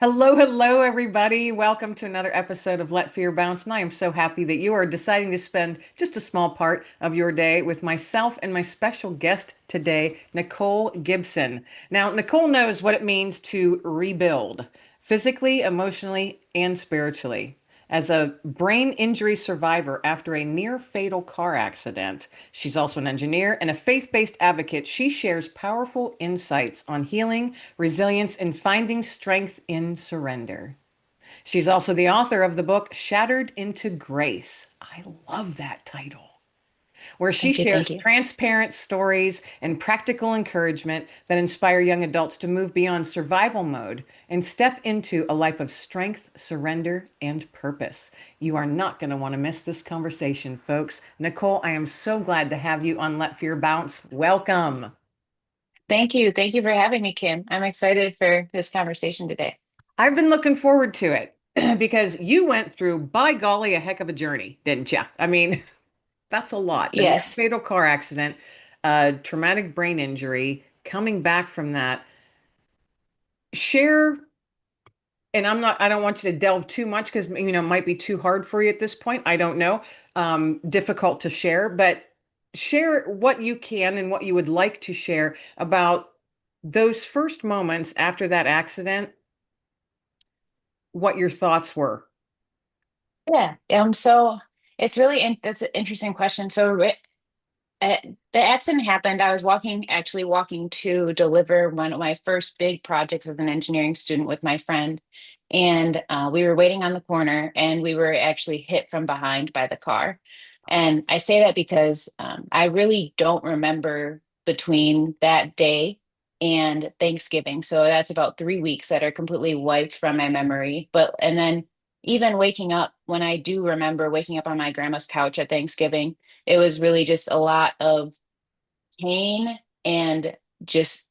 Hello, hello, everybody. Welcome to another episode of Let Fear Bounce. And I am so happy that you are deciding to spend just a small part of your day with myself and my special guest today, Nicole Gibson. Now, Nicole knows what it means to rebuild physically, emotionally, and spiritually. As a brain injury survivor after a near fatal car accident, she's also an engineer and a faith based advocate. She shares powerful insights on healing, resilience, and finding strength in surrender. She's also the author of the book Shattered into Grace. I love that title, where she Thank you. Thank shares you. transparent stories and practical encouragement that inspire young adults to move beyond survival mode and step into a life of strength, surrender, and purpose. You are not going to want to miss this conversation, folks. Nicole, I am so glad to have you on Let Fear Bounce. Welcome. Thank you. Thank you for having me, Kim. I'm excited for this conversation today. I've been looking forward to it because you went through, by golly, a heck of a journey, didn't you? I mean, that's a lot. A near Yes. fatal car accident, traumatic brain injury, coming back from that. Share, and I don't want you to delve too much because, it might be too hard for you at this point. I don't know. Difficult to share, but share what you can and what you would like to share about those first moments after that accident, what your thoughts were. Yeah. So it's that's an interesting question. Uh, the accident happened. I was actually walking to deliver one of my first big projects as an engineering student with my friend. And we were waiting on the corner and we were actually hit from behind by the car. And I say that because I really don't remember between that day and Thanksgiving. So that's about 3 weeks that are completely wiped from my memory. And then even waking up, when I do remember waking up on my grandma's couch at Thanksgiving, it was really just a lot of pain and just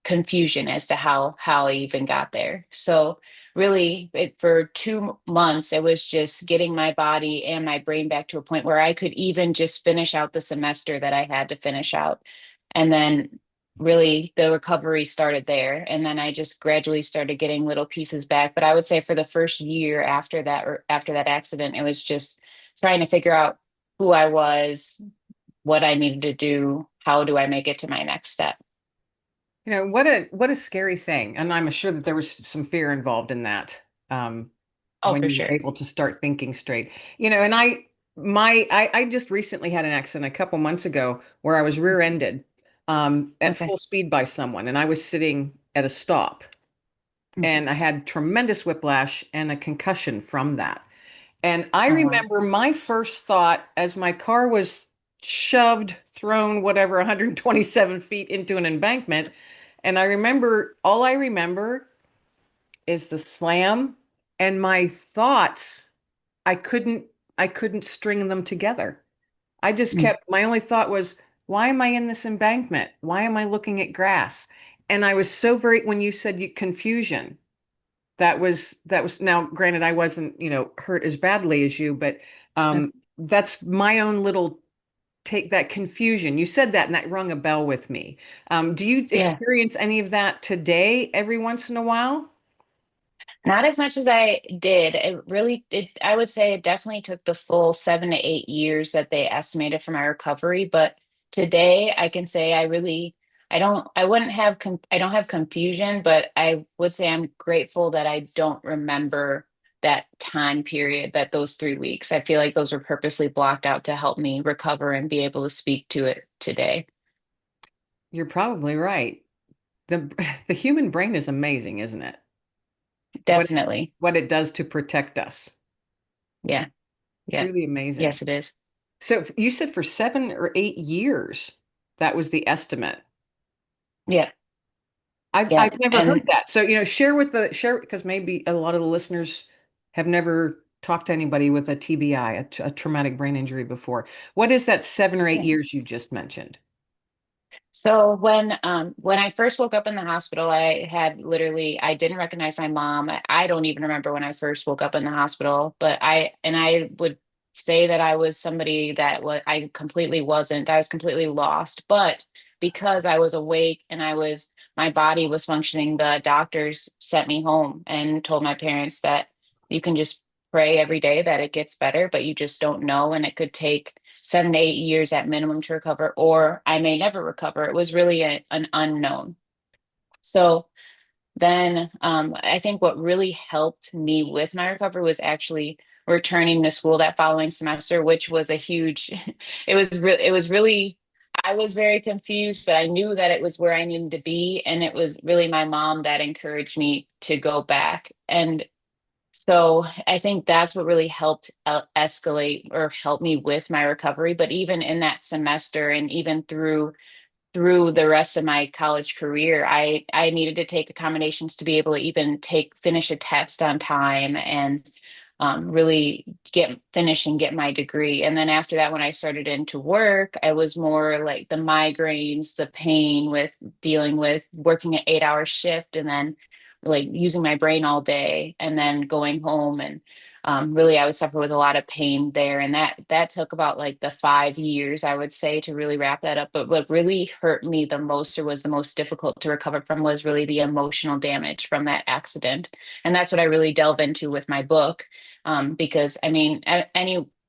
confusion as to how I even got there. So really, for 2 months, it was just getting my body and my brain back to a point where I could even just finish out the semester that I had to finish out. And then really the recovery started there. And then I just gradually started getting little pieces back. But I would say for the first year after that, or after that accident, it was just trying to figure out who I was, what I needed to do, how do I make it to my next step. What a scary thing. And I'm sure that there was some fear involved in that. Oh, When for you were sure. able to start thinking straight. And I just recently had an accident a couple months ago where I was rear-ended at Okay. full speed by someone, and I was sitting at a stop, Mm. and I had tremendous whiplash and a concussion from that. And I Oh, wow. remember my first thought as my car was shoved, thrown, whatever, 127 feet into an embankment. And all I remember is the slam and my thoughts. I couldn't, I couldn't string them together. Mm. My only thought was, why am I in this embankment? Why am I looking at grass? And I was so when you said confusion, that was now granted I wasn't hurt as badly as you, but Uh, that's my own little take. That confusion, you said that and that rung a bell with me. Do you Yeah. experience any of that today every once in a while? Not as much as I did. I would say it definitely took the full 7 to 8 years that they estimated for my recovery. But today I can say I wouldn't have, I don't have confusion, but I would say I'm grateful that I don't remember that time period, that those 3 weeks. I feel like those were purposely blocked out to help me recover and be able to speak to it today. You're probably right. The the human brain is amazing, isn't it? What Definitely. what it does to protect us. Yeah. Yeah. Truly amazing. Yes, it is. So you said for 7 or 8 years, that was the estimate. Yeah. I've Yeah. I've never heard And that. So, share because maybe a lot of the listeners have never talked to anybody with a TBI, a traumatic brain injury before. What is that 7 or 8 years you just mentioned? so when I first woke up in the hospital, I didn't recognize my mom. I don't even remember when I first woke up in the hospital, but I would say that I was somebody that I completely wasn't. I was completely lost. But because I was awake and my body was functioning, the doctors sent me home and told my parents that you can just pray every day that it gets better, but you just don't know. And it could take 7 to 8 years at minimum to recover, or I may never recover. It was really an unknown. So then I think what really helped me with my recovery was actually returning to school that following semester, which was a huge, it was really, I was very confused, but I knew that it was where I needed to be. And it was really my mom that encouraged me to go back. And so I think that's what really helped escalate or help me with my recovery. But even in that semester and even through the rest of my college career, I needed to take accommodations to be able to even finish a test on time and really finish and get my degree. And then after that, when I started into work, I was more like the migraines, the pain with dealing with working an 8 hour shift and then like using my brain all day and then going home and really I would suffer with a lot of pain there. And that took about like the 5 years, I would say, to really wrap that up. But what really hurt me the most or was the most difficult to recover from was really the emotional damage from that accident. And that's what I really delve into with my book. Because I mean,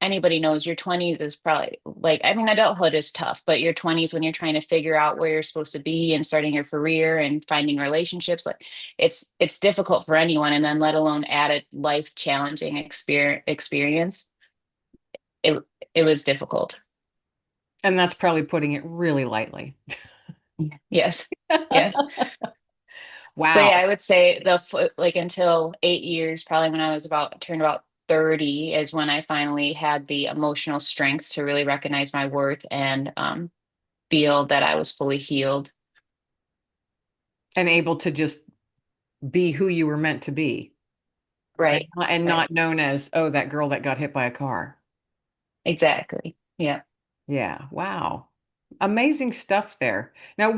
anybody knows your 20s is probably like, I mean, adulthood is tough, but your 20s when you're trying to figure out where you're supposed to be and starting your career and finding relationships, like it's difficult for anyone, and then let alone add a life challenging experience. It it was difficult. And that's probably putting it really lightly. Yes. Yes. So yeah, Wow. I would say like until 8 years, probably when I was about turned about 30 is when I finally had the emotional strength to really recognize my worth and feel that I was fully healed. And able to just be who you were meant to be Right. and Right. not known as, oh, that girl that got hit by a car. Exactly. Yeah. Yeah. Wow. Amazing stuff there. Now,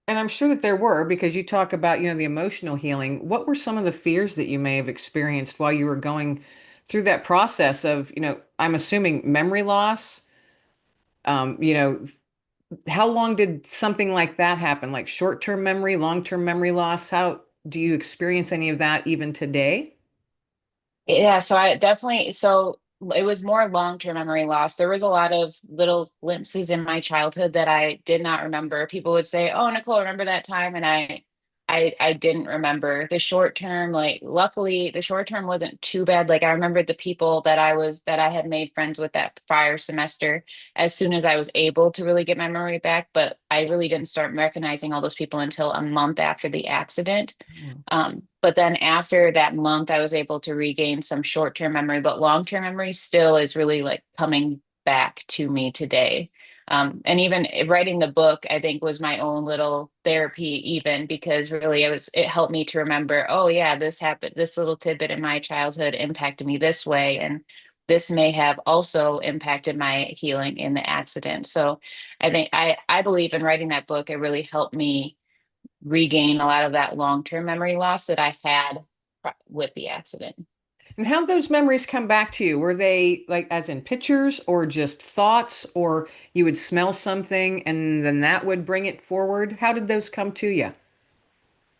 and I'm sure that there were, because you talk about, the emotional healing. What were some of the fears that you may have experienced while you were going through that process of, I'm assuming memory loss? Um, you know, how long did something like that happen? Like short-term memory, long-term memory loss? How do you experience any of that even today? Yeah, so it was more long-term memory loss. There was a lot of little glimpses in my childhood that I did not remember. People would say, "Oh, Nicole, remember that time?" And I didn't remember. The short term, like luckily the short term wasn't too bad. Like I remembered the people that I had made friends with that prior semester as soon as I was able to really get my memory back, but I really didn't start recognizing all those people until a month after the accident. Mm. But then after that month, I was able to regain some short-term memory, but long-term memory still is really like coming back to me today. And even writing the book, I think was my own little therapy, even because really it helped me to remember, oh yeah, this happened, this little tidbit in my childhood impacted me this way. And this may have also impacted my healing in the accident. So I believe in writing that book, it really helped me regain a lot of that long-term memory loss that I had with the accident. And how those memories come back to you? Were they like as in pictures or just thoughts, or you would smell something and then that would bring it forward? How did those come to you?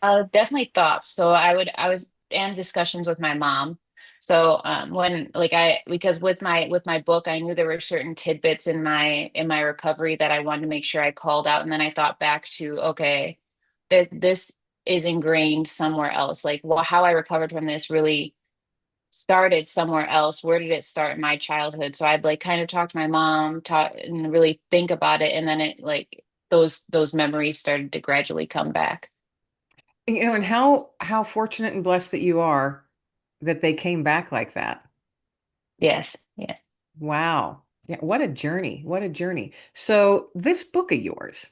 Definitely thoughts. So I was in discussions with my mom. So when like because with my book, I knew there were certain tidbits in my recovery that I wanted to make sure I called out. And then I thought back to, okay, this is ingrained somewhere else. Like how I recovered from this really started somewhere else. Where did it start in my childhood? So I'd like kind of talk to my mom, talk and really think about it. And then it like those memories started to gradually come back. And how fortunate and blessed that you are that they came back like that. Yes, yes. Wow. Yeah, what a journey. What a journey. So this book of yours,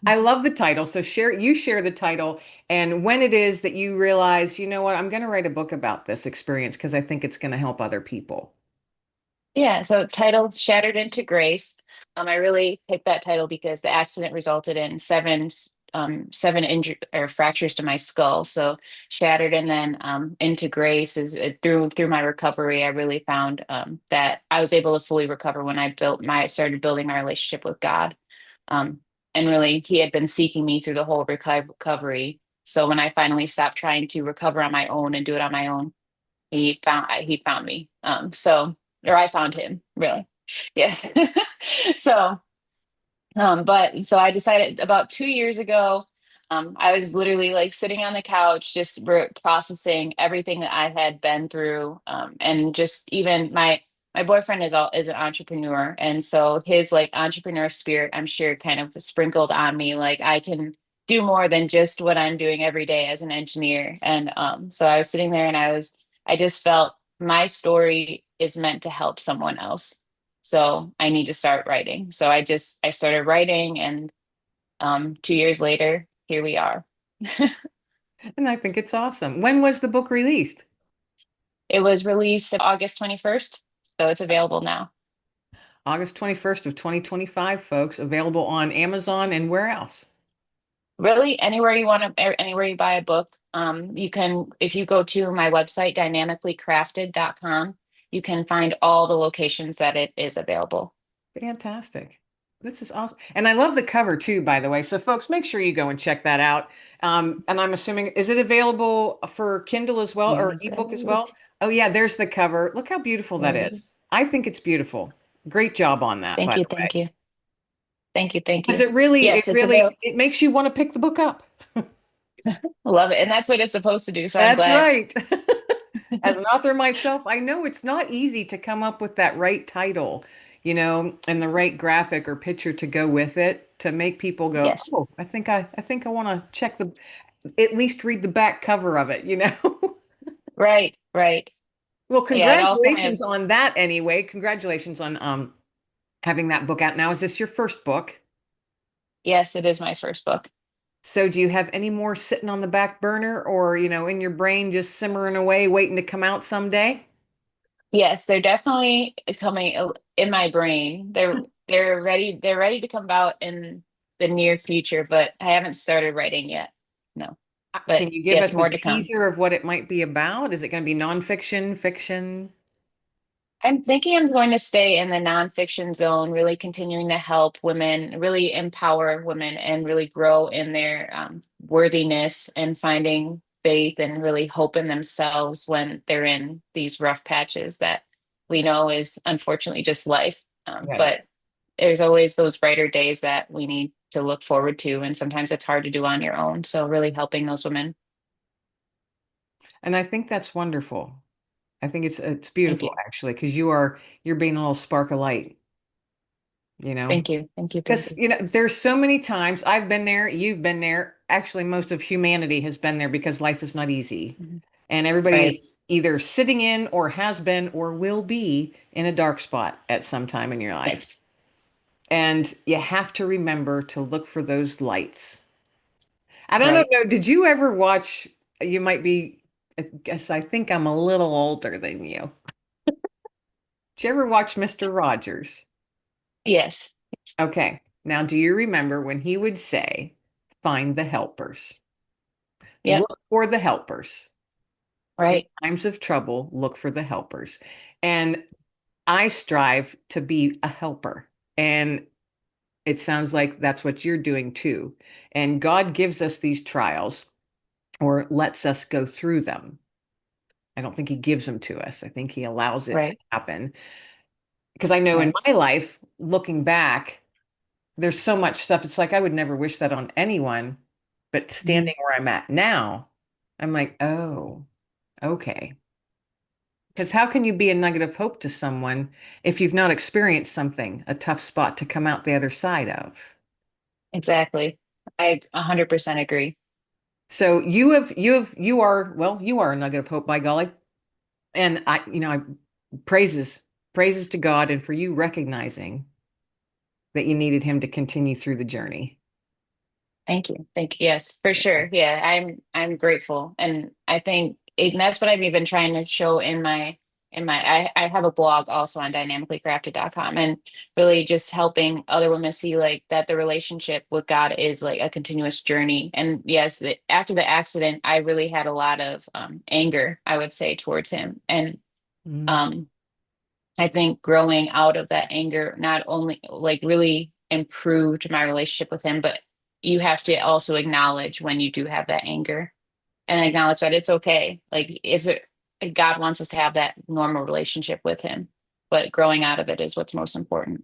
I love the title. So share the title and when it is that you realize, you know what, I'm going to write a book about this experience because I think it's going to help other people. Yeah, so title Shattered into Grace. I really picked that title because the accident resulted in seven injury or fractures to my skull. So shattered and then into grace is through my recovery. I really found that I was able to fully recover when I started building my relationship with God. Um, and really, he had been seeking me through the whole recovery. So when I finally stopped trying to recover on my own and do it on my own, he found me. Or I found him, really. Yes. So but so I decided about 2 years ago, I was literally like sitting on the couch, just processing everything that I had been through. And just even my boyfriend is an entrepreneur. And so his like entrepreneur spirit, I'm sure kind of sprinkled on me, like I can do more than just what I'm doing every day as an engineer. And so I was sitting there and I just felt my story is meant to help someone else, so I need to start writing. So I started writing, and 2 years later, here we are. And I think it's awesome. When was the book released? It was released August 21st, so it's available now. August 21st of 2025, folks. Available on Amazon and where else? Really, anywhere you want to, anywhere you buy a book, you can, if you go to my website, dynamicallycrafted.com, you can find all the locations that it is available. Fantastic. This is awesome. And I love the cover too, by the way. So, folks, make sure you go and check that out. And I'm assuming, is it available for Kindle as well or ebook as Okay. well? Oh, yeah, there's the cover. Look how beautiful that is. I think it's beautiful. Great job on that, Thank by you, the way. thank you, thank you, thank Because you. it Yes, it's really, available. it makes you want to pick the book up. Love it, and that's what it's supposed to do. So I'm That's glad. right. As an author myself, I know it's not easy to come up with that right title, and the right graphic or picture to go with it to make people go, Yes. "Oh, I think I want to check at least read the back cover of it." Right, right. Well, Yeah, it all kind congratulations of, on that anyway. Congratulations on having that book out. Now, is this your first book? yes, it is my first book. So do you have any more sitting on the back burner or, in your brain just simmering away waiting to come out someday? Yes, they're definitely coming in my brain. They're ready to come out in the near future, but I haven't started writing yet. No. But Can you give yes, us a more to come. teaser of what it might be about? Is it going to be nonfiction, fiction? I'm thinking I'm going to stay in the nonfiction zone, really continuing to help women, really empower women, and really grow in their worthiness and finding faith and really hope in themselves when they're in these rough patches that we know is unfortunately just life. Yes. But there's always those brighter days that we need to look forward to, and sometimes it's hard to do on your own. So, really helping those women. And I think that's wonderful. I think it's Thank beautiful you. actually, because you're being a little spark of light, you know. Thank you. Thank you. Thank Because you. there's so many times I've been there, you've been there. Actually, most of humanity has been there because life is not easy. Mhm. And everybody Right. is either sitting in or has been or will be in a dark spot at some time in your life. Yes. And you have to remember to look for those lights. I don't Right. know. Did you ever watch? You might be, I guess I think I'm a little older than you. Did you ever watch Mr. Rogers? Yes. Okay. Now, do you remember when he would say, find the helpers? Yep. Look for the helpers. In Right. times of trouble, look for the helpers. And I strive to be a helper. And it sounds like that's what you're doing too. And God gives us these trials or lets us go through them. I don't think he gives them to us. I think he allows it to Right. happen. Because I know in Right. my life, looking back, there's so much stuff. It's like I would never wish that on anyone. But Mhm. standing where I'm at now, I'm like, oh, okay. Because how can you be a nugget of hope to someone if you've not experienced something, a tough spot to come out the other side of? Exactly. I 100% agree. So you are a nugget of hope by golly. And I praises, praises to God and for you recognizing that you needed him to continue through the journey. Thank you. Thank you. Yes, for sure. Yeah, I'm grateful. And I think and that's what I've even trying to show I have a blog also on dynamicallycrafted.com, and really just helping other women see like that the relationship with God is like a continuous journey. And yes, after the accident, I really had a lot of anger, I would say, towards him. And Mm. um I think growing out of that anger, not only like really improved my relationship with him. But you have to also acknowledge when you do have that anger and acknowledge that it's okay. Like, is it God wants us to have that normal relationship with him, but growing out of it is what's most important.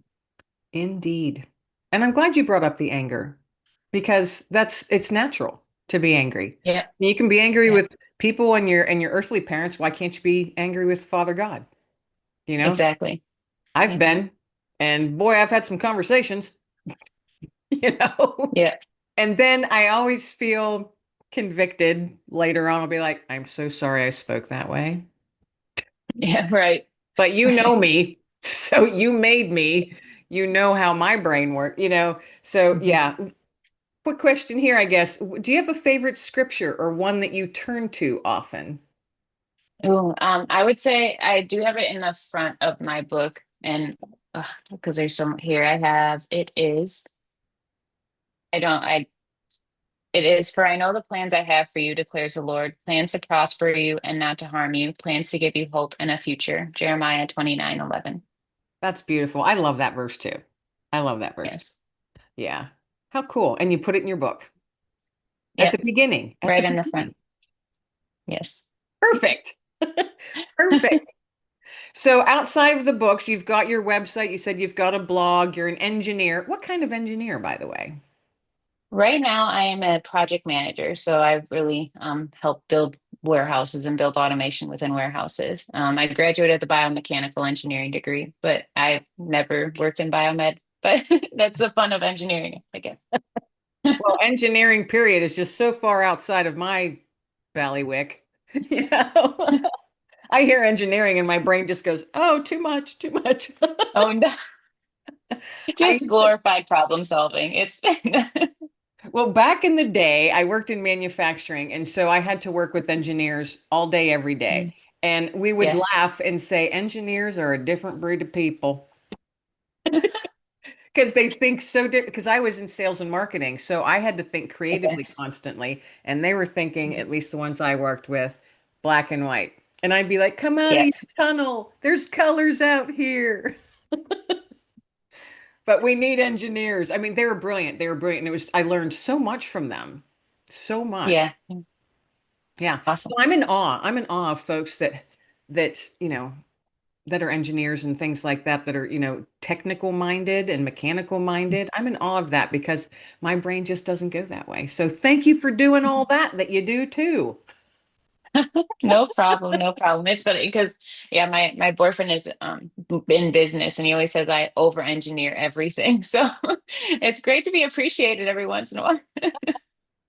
Indeed. And I'm glad you brought up the anger because it's natural to be angry. Yeah, You can be angry yeah, with people and your earthly parents. Why can't you be angry with Father God? You know, exactly. I've Yeah, been, and boy, I've had some conversations, you know. yeah, And then I always feel convicted later on. I'll be like, I'm so sorry I spoke that way. yeah, right. But you know me, so you made me. You know how my brain works, you know. So Mhm. yeah. Quick question here, I guess. Do you have a favorite scripture or one that you turn to often? Ooh, I would say I do have it in the front of my book, and because there's some here, I have it is. I don't. I It is, for I know the plans I have for you, declares the Lord, plans to prosper you and not to harm you, plans to give you hope and a future. Jeremiah 29:11. That's beautiful. I love that verse too. I love that verse too. Yes. Yeah. How cool. And you put it in your book at the Yep. beginning. At the Right in the front. beginning. Yes. Perfect. Perfect. So outside of the books, you've got your website. You said you've got a blog. You're an engineer. What kind of engineer, by the way? Right now, I am a project manager, so I've really helped build warehouses and build automation within warehouses. I graduated the biomechanical engineering degree, but I've never worked in biomed. But that's the fun of engineering, I guess. Well, engineering period is just so far outside of my ballywick. You know, I hear engineering and my brain just goes, "Oh, too much, too much." Oh no, I just glorified problem solving. It's Well, back in the day, I worked in manufacturing, and so I had to work with engineers all day, every day. Mm, And we would yes. laugh and say, engineers are a different breed of people because they think so different. Because I was in sales and marketing, so I had to think Okay. creatively constantly. And they were thinking, at least the ones I worked with, black and white. And I'd be like, come out of your Yes. tunnel. There's colors out here. But we need engineers. I mean, they were brilliant. They were brilliant. And I learned so much from them. So much. Yeah. Yeah. So Awesome. I'm in awe. I'm in awe of folks that are engineers and things like that that are, technical minded and mechanical minded. I'm in awe of that because my brain just doesn't go that way. So thank you for doing all that you do too. No problem, no problem. It's funny because yeah, my boyfriend is in business and he always says I over engineer everything. So it's great to be appreciated every once in a while.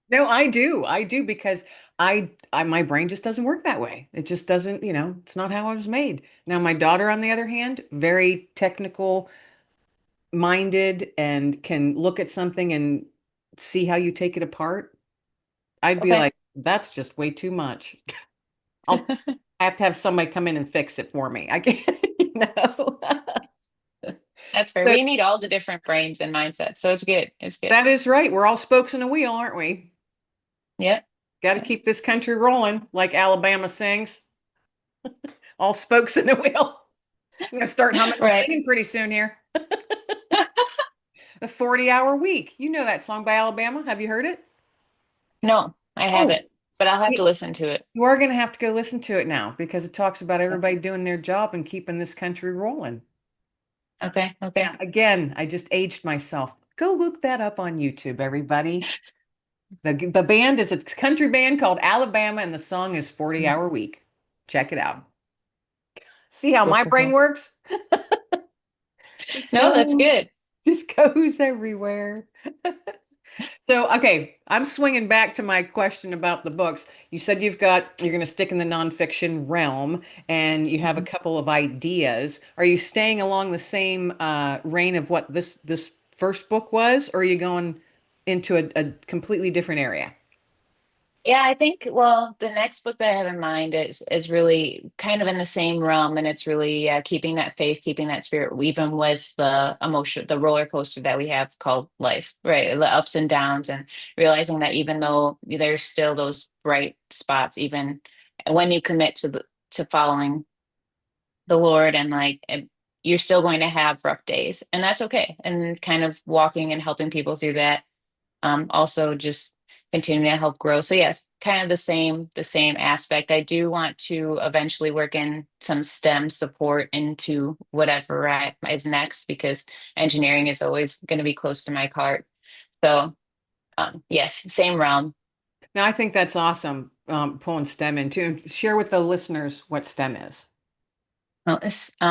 No, I do. I do because my brain just doesn't work that way. It just doesn't, it's not how I was made. Now my daughter on the other hand, very technical minded and can look at something and see how you take it apart. I'd be Okay. like, that's just way too much. I'll I have to have somebody come in and fix it for me. I can't, you know. That's fair. So We need all the different brains and mindsets. So it's good. It's good. that is right. We're all spokes in a wheel, aren't we? Yep. Got to keep this country rolling, like Alabama sings. All spokes in a wheel. I'm gonna start humming and Right. singing pretty soon here. The 40-hour week. You know that song by Alabama? Have you heard it? No, I Oh, haven't, but I'll have to see, listen to it. you are gonna have to go listen to it now because it talks about Okay. everybody doing their job and keeping this country rolling. Okay. Yeah, Okay. again, I just aged myself. Go look that up on YouTube, everybody. The band is a country band called Alabama, and the song is 40-hour week. Check it out. See how Cool, my cool, brain cool. works? Just No, that's goes, good. just goes everywhere. So, okay, I'm swinging back to my question about the books. You said you're going to stick in the nonfiction realm and you have a Mhm. couple of ideas. Are you staying along the same reign of what this first book was, or are you going into a completely different area? Yeah, I think, well, the next book that I have in mind is really kind of in the same realm, and it's really keeping that faith, keeping that spirit, even with the emotion, the roller coaster that we have called life, right? The ups and downs, and realizing that even though there's still those bright spots, even when you commit to following the Lord and like you're still going to have rough days, and that's okay. And kind of walking and helping people through that, also just continuing to help grow. So yes, kind of the same aspect. I do want to eventually work in some STEM support into whatever is next, because engineering is always going to be close to my heart. So yes, same realm. Now, I think that's awesome, pulling STEM into. Share with the listeners what STEM is.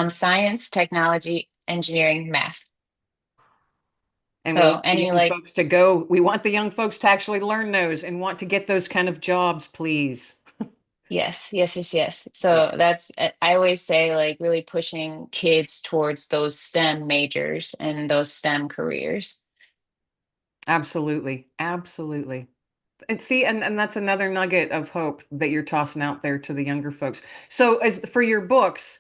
Science, technology, engineering, math. And we So want the any young like folks to go, we want the young folks to actually learn those and want to get those kind of jobs, please. Yes, yes, yes, yes. Yeah, So that's, I always say, like, really pushing kids towards those STEM majors and those STEM careers. absolutely. Absolutely. And see, and that's another nugget of hope that you're tossing out there to the younger folks. So as for your books,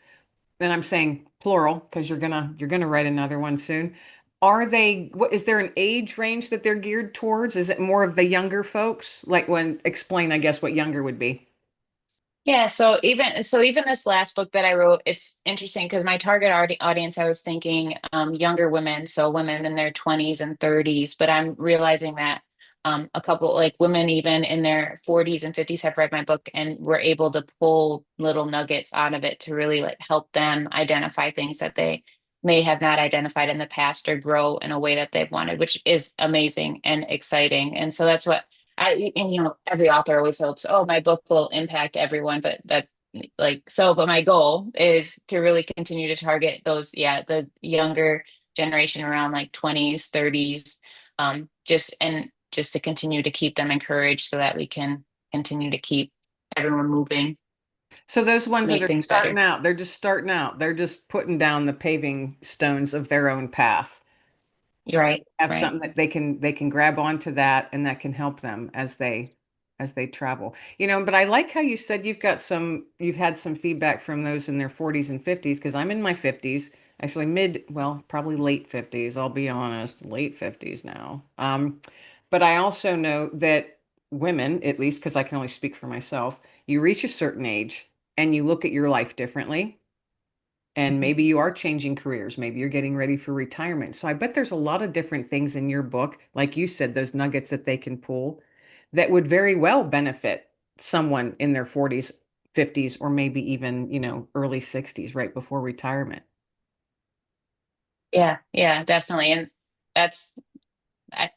and I'm saying plural because you're gonna write another one soon. Are they, what is there an age range that they're geared towards? Is it more of the younger folks? Like when explain, I guess, what younger would be. Yeah, so even this last book that I wrote, it's interesting because my target audience, I was thinking younger women, so women in their 20s and 30s, but I'm realizing that a couple like women even in their 40s and 50s have read my book and were able to pull little nuggets out of it to really like help them identify things that they may have not identified in the past or grow in a way that they've wanted, which is amazing and exciting. And so that's what and every author always hopes, oh, my book will impact everyone, but that like so, but my goal is to really continue to target those, yeah, the younger generation around like 20s, 30s, just to continue to keep them encouraged so that we can continue to keep everyone moving, So those ones that make are things starting better. out, they're just starting out. They're just putting down the paving stones of their own path. You're right, Have right. something that they can grab onto that and that can help them as they travel. But I like how you said you've had some feedback from those in their 40s and 50s because I'm in my 50s, actually well, probably late 50s, I'll be honest, late 50s now. But I also know that women, at least because I can only speak for myself, you reach a certain age and you look at your life differently. And Mhm. maybe you are changing careers. Maybe you're getting ready for retirement. So I bet there's a lot of different things in your book, like you said, those nuggets that they can pull that would very well benefit someone in their 40s, 50s, or maybe even, early 60s, right before retirement. Yeah, yeah, definitely. And that's I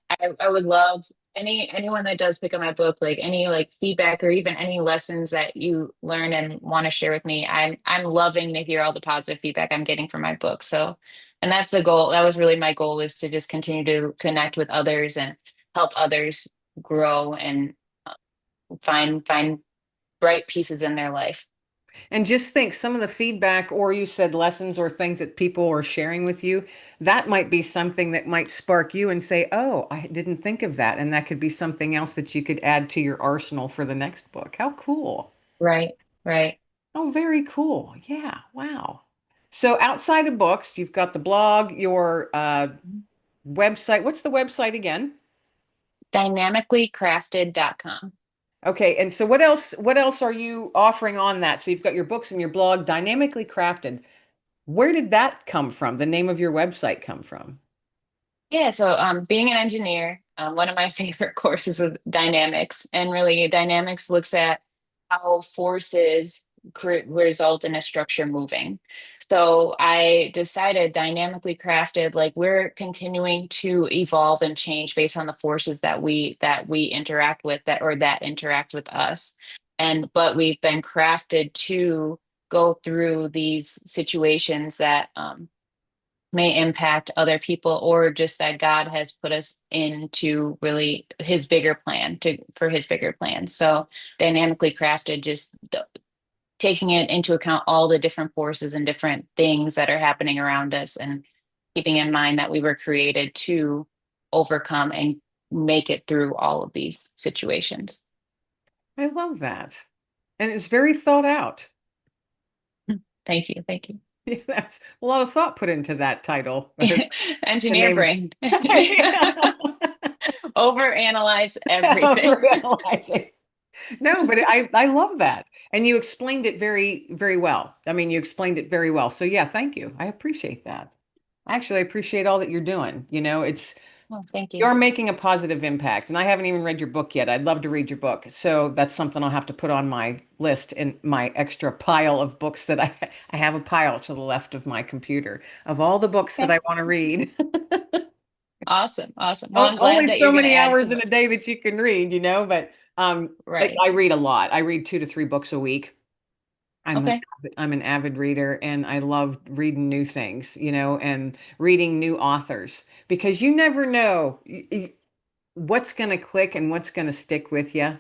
would love anyone that does pick up my book, like any like feedback or even any lessons that you learn and want to share with me. I'm loving to hear all the positive feedback I'm getting from my book. So, and that's the goal. That was really my goal, is to just continue to connect with others and help others grow and find bright pieces in their life. And just think some of the feedback, or you said lessons or things that people are sharing with you, that might be something that might spark you and say, oh, I didn't think of that. And that could be something else that you could add to your arsenal for the next book. How cool. Right, right. Oh, very cool. Yeah. Wow. So outside of books, you've got the blog, your website. What's the website again? Dynamicallycrafted.com. Okay. And so what else are you offering on that? So you've got your books and your blog, Dynamically Crafted. Where did that come from? The name of your website come from? Yeah, so being an engineer, one of my favorite courses was dynamics, and really dynamics looks at how forces result in a structure moving. So I decided dynamically crafted, like we're continuing to evolve and change based on the forces that we interact with, that interact with us. And but we've been crafted to go through these situations that may impact other people, or just that God has put us into really his bigger plan, for his bigger plan. So dynamically crafted, just taking it into account all the different forces and different things that are happening around us, and keeping in mind that we were created to overcome and make it through all of these situations. I love that. And it's very thought out. Thank you. Thank you. Yeah, that's a lot of thought put into that title or the Engineer name. brain. Overanalyze everything. Overanalyzing. No, but I love that. And you explained it very, very well. I mean, you explained it very well. So yeah, thank you. I appreciate that. Actually, I appreciate all that you're doing. It's Well, thank you. you're making a positive impact. And I haven't even read your book yet. I'd love to read your book. So that's something I'll have to put on my list in my extra pile of books that I have a pile to the left of my computer of all the books that Okay. I want to read. Awesome. Awesome. Well, I'm Only glad that so you're going to many add to hours in the, a day that you can read, but right. I read a lot. I read 2 to 3 books a week. Okay. I'm an avid reader and I love reading new things, and reading new authors because you never know what's going to click and what's going to stick with you. And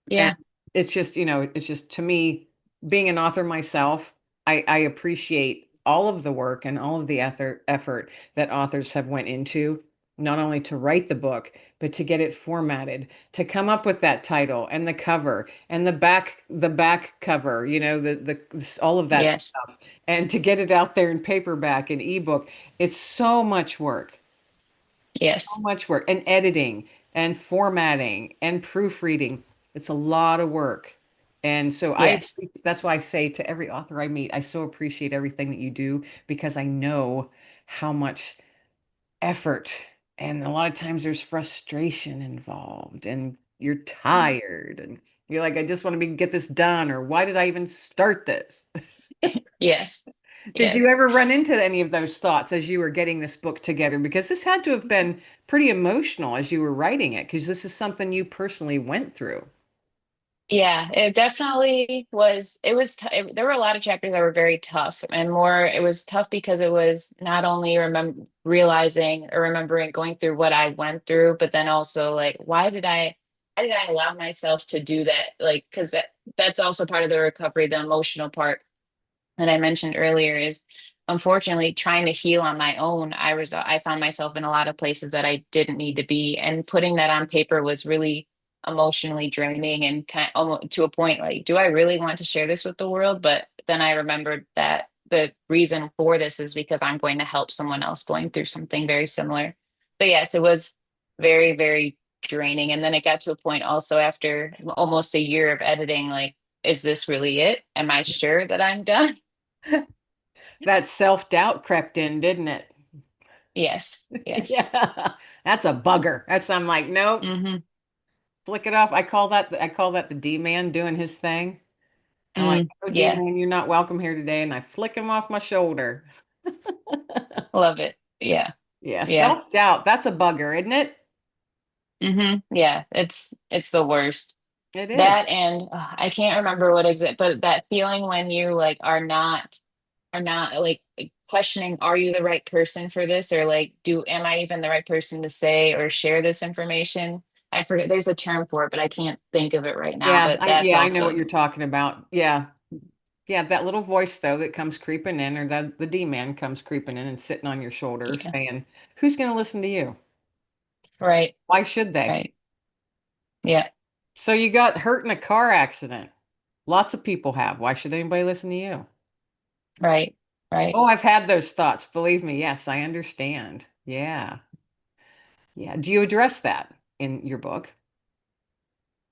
Yeah. it's just to me, being an author myself, I appreciate all of the work and all of the effort that authors have went into, not only to write the book, but to get it formatted, to come up with that title and the cover and the back cover, all of that Yes. stuff, and to get it out there in paperback and ebook. It's so much work. So Yes. much work and editing and formatting and proofreading. It's a lot of work. And so Yes. that's why I say to every author I meet, I so appreciate everything that you do because I know how much effort and a lot of times there's frustration involved and you're tired and you're like, I just want to get this done, or why did I even start this? Yes. Did you Yes. ever run into any of those thoughts as you were getting this book together? Because this had to have been pretty emotional as you were writing it, because this is something you personally went through. Yeah, it definitely was. There were a lot of chapters that were very tough, and more, it was tough because it was not only realizing or remembering going through what I went through, but then also like, why did I allow myself to do that? Like, because that's also part of the recovery, the emotional part that I mentioned earlier is unfortunately trying to heal on my own. I found myself in a lot of places that I didn't need to be, and putting that on paper was really emotionally draining and kind of almost to a point like, do I really want to share this with the world? But then I remembered that the reason for this is because I'm going to help someone else going through something very similar. So yes, it was very, very draining. And then it got to a point also after almost a year of editing, like, is this really it? Am I sure that I'm done? That self-doubt crept in, didn't it? Yes, yes. Yeah, that's a bugger. I'm like, nope, Hmm. flick it off. I call that the D man doing his thing. I'm like, oh, D Yeah, man, you're not welcome here today, and I flick him off my shoulder. love it. Yeah, Yeah, yeah. self-doubt, that's a bugger, isn't it? Yeah, it's the worst. It is. That and I can't remember what exact, but that feeling when you like are not like questioning, are you the right person for this? Or like, am I even the right person to say or share this information? I forget, there's a term for it, but I can't think of it right now. Yeah, But that's I know what also, you're talking about. Yeah. Yeah, that little voice though that comes creeping in, or that the D-man comes creeping in and sitting on your shoulder yeah, saying, "Who's going to listen to you? right, Why should they?" right. Yeah, So you got hurt in a car accident. Lots of people have. Why should anybody listen to you? right, right. Oh, I've had those thoughts. Believe me. Yes, I understand. Yeah. Yeah. Do you address that in your book?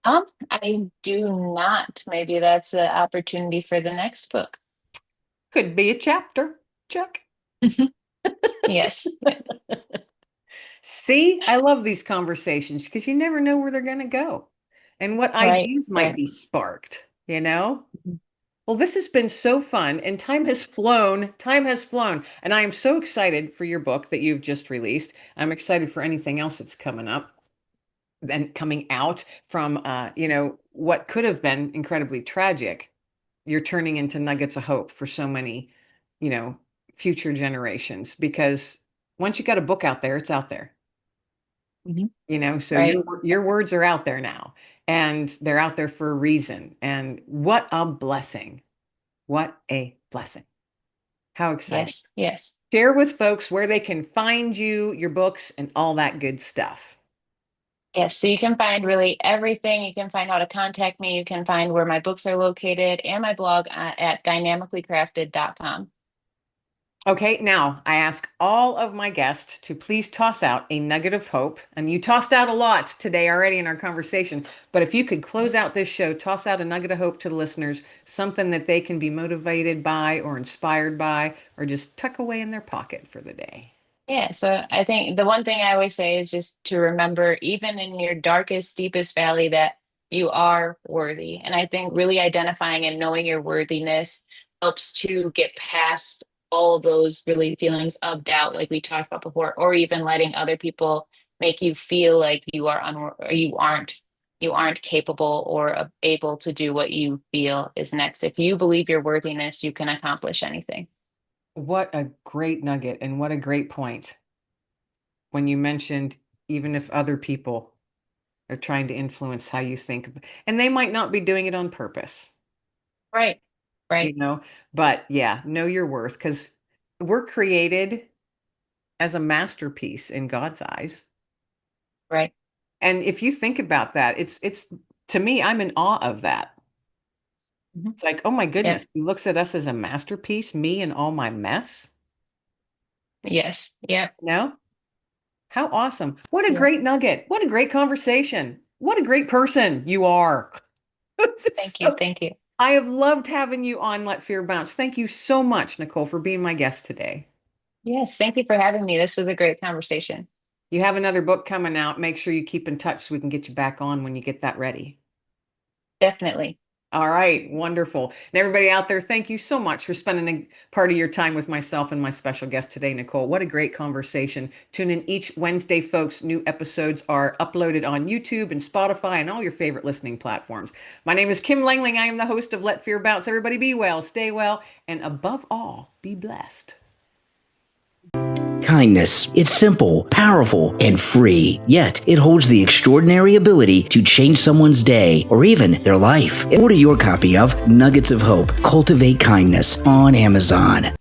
I do not. Maybe that's an opportunity for the next book. Could be a chapter. Check. Yes, See, I love these conversations because you never know where they're going to go and what right, ideas might right. be sparked? Well, this has been so fun and time has flown. Time has flown. And I am so excited for your book that you've just released. I'm excited for anything else that's coming up and coming out from what could have been incredibly tragic. You're turning into nuggets of hope for so many, you know, future generations because once you got a book out there, it's out there. Mhm. So Right. your words are out there now and they're out there for a reason. And what a blessing. What a blessing. How exciting. Yes, yes, Share with folks where they can find you, your books, and all that good stuff. yes. So you can find really everything. You can find how to contact me. You can find where my books are located and my blog at dynamicallycrafted.com. Okay, now I ask all of my guests to please toss out a nugget of hope. And you tossed out a lot today already in our conversation. But if you could close out this show, toss out a nugget of hope to the listeners, something that they can be motivated by or inspired by, or just tuck away in their pocket for the day. Yeah, so I think the one thing I always say is just to remember, even in your darkest, deepest valley, that you are worthy. And I think really identifying and knowing your worthiness helps to get past all of those really feelings of doubt, like we talked about before, or even letting other people make you feel like you are or you aren't capable or able to do what you feel is next. If you believe your worthiness, you can accomplish anything. What a great nugget and what a great point when you mentioned even if other people are trying to influence how you think, and they might not be doing it on purpose, Right. you Right. know, but yeah, know your worth because we're created as a masterpiece in God's eyes. Right. And if you think about that, it's to me, I'm in awe of that. Mhm. It's like, oh my goodness, Yes. he looks at us as a masterpiece, me and all my mess. Yes. Yep. No? How awesome. What a Yeah. great nugget. What a great conversation. What a great person you are. This is Thank you. so- Thank you. I have loved having you on Let Fear Bounce. Thank you so much, Nicole, for being my guest today. Yes. Thank you for having me. This was a great conversation. You have another book coming out. Make sure you keep in touch so we can get you back on when you get that ready. Definitely. All right, wonderful. And everybody out there, thank you so much for spending a part of your time with myself and my special guest today, Nicole. What a great conversation. Tune in each Wednesday, folks. New episodes are uploaded on YouTube and Spotify and all your favorite listening platforms. My name is Kim Langling. I am the host of Let Fear Bounce. Everybody be well, stay well, and above all, be blessed. Kindness. It's simple, powerful, and free. Yet, it holds the extraordinary ability to change someone's day or even their life. Order your copy of Nuggets of Hope, Cultivate Kindness on Amazon.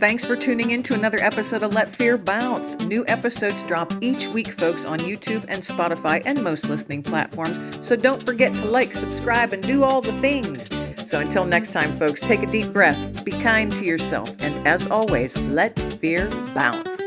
Thanks for tuning in to another episode of Let Fear Bounce. New episodes drop each week, folks, on YouTube and Spotify and most listening platforms. So don't forget to like, subscribe, and do all the things. So until next time, folks, take a deep breath, be kind to yourself, and as always, let fear bounce.